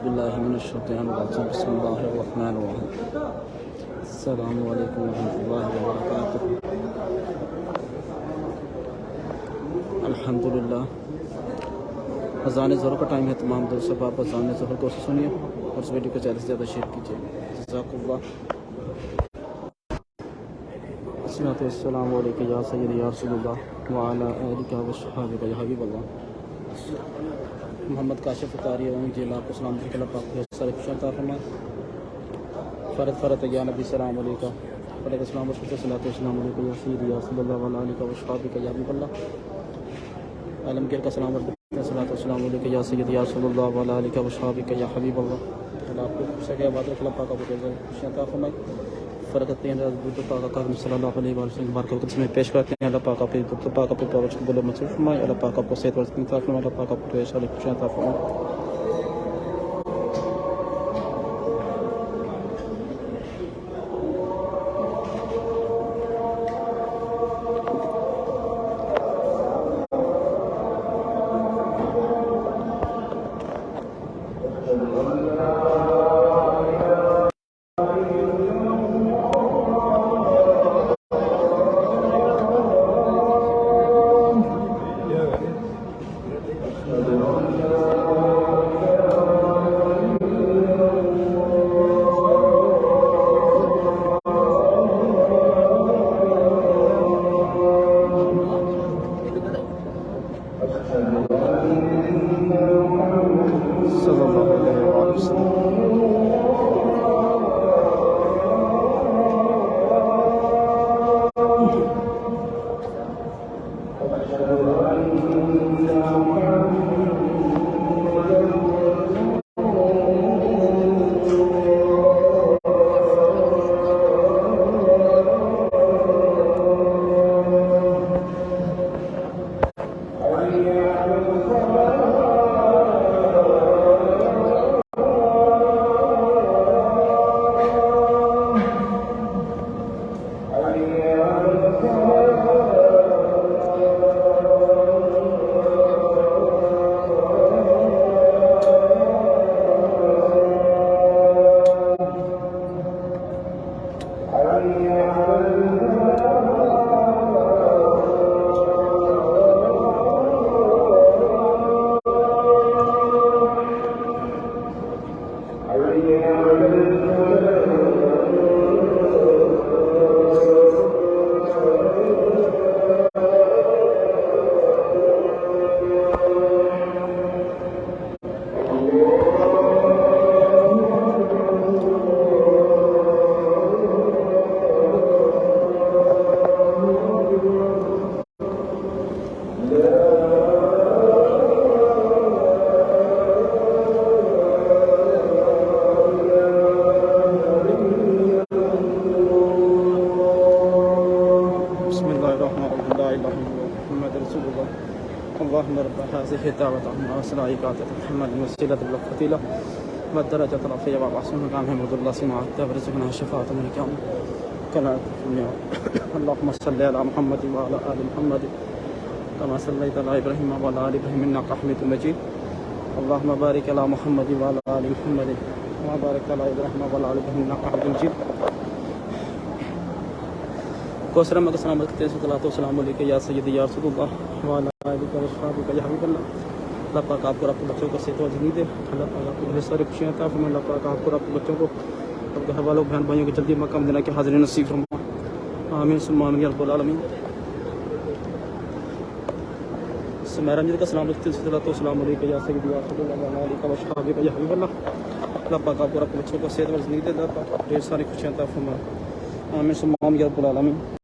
باللہ من الشیطان الرجیم بسم اللہ الرحمن الرحیم السلام علیکم ورحمۃ اللہ وبرکاتہ۔ الحمدللہ اذان ظہر کا ٹائم ہے۔ تمام دوستوں کو آپ اذان ظہر کو سنیے اور اس ویڈیو کو زیادہ سے زیادہ شیئر کیجیے۔ جزاک اللہ۔ السلام علیکم یا سیدی یا رسول اللہ وعلی آلہ وصحبہ یا حبیب اللہ۔ محمد کاشف قاری جی اللہ کو سلام علیکم، اللہ پاک سارے خوش عطا فرمائے۔ فرد یا نبی السلام علیکم علیہ السلام ورحمۃ اللہ السلام علیکم یا سیدی یا رسول اللہ وعلی آلہ وصحبہ یا حبیب اللہ۔ عالمگیر کا سلام علیکم السلام علیکم یا سیدی یا رسول اللہ وعلی آلہ وصحبہ یا حبیب اللہ۔ اللہ آپ کو سگے آباد رکھ، اللہ پاک آپ کو خوش عطا فرمائے۔ فرقت پاک صلی اللہ علیہ وسلم بارک القدس میں پیش کرتے ہیں۔ اللہ پاک آپ پاک آپ کو بولے منصور فرمائے۔ اللہ پاک آپ کو صحت ورزق عطا فرمائے۔ اللہ پاک آپ کو سارے خوشیاں عطا فرمائے۔ اللهم رب هذه الدعوة والصلاة محمد الوسيلة والفضيلة والدرجة الرفيعة وأحسن مقام محمد الله سمعت ورزقنا الشفاعة من اليوم كما اللهم صل على محمد وعلى آل محمد كما صليت على إبراهيم وعلى آل إبراهيم إنك حميد مجيد اللهم بارك على محمد وعلى آل محمد كما باركت على إبراهيم وعلى آل إبراهيم إنك حميد مجيد۔ کوثر احمد کا سلام کرتے ہیں۔ السلام علیکم یا سیدی یا رسول اللہ وعلی آلہ وصحبہ یا حبیب اللہ۔ اللہ پاک آپ کو اور اپنے بچوں کو صحت و زندگی دے۔ اللہ پاک آپ کو بہت ساری خوشیاں عطا فرمائے۔ اللہ پاک آپ کو اور اپنے بچوں کو اور گھر والوں بہن بھائیوں کو جلدی مقام دینا کے حاضرین نصیب فرمائے۔ آمین ثم آمین یا رب العالمین۔ سمیرا جی کا سلام کرتے ہیں۔ السلام علیکم یا سیدی یا رسول اللہ وعلی آلہ وصحبہ یا حبیب اللہ۔ اللہ پاک آپ کو اور اپنے بچوں کو صحت و زندگی دے۔ اللہ پاک ڈھیر ساری خوشیاں عطا فرمائے۔ آمین ثم آمین یا رب العالمین۔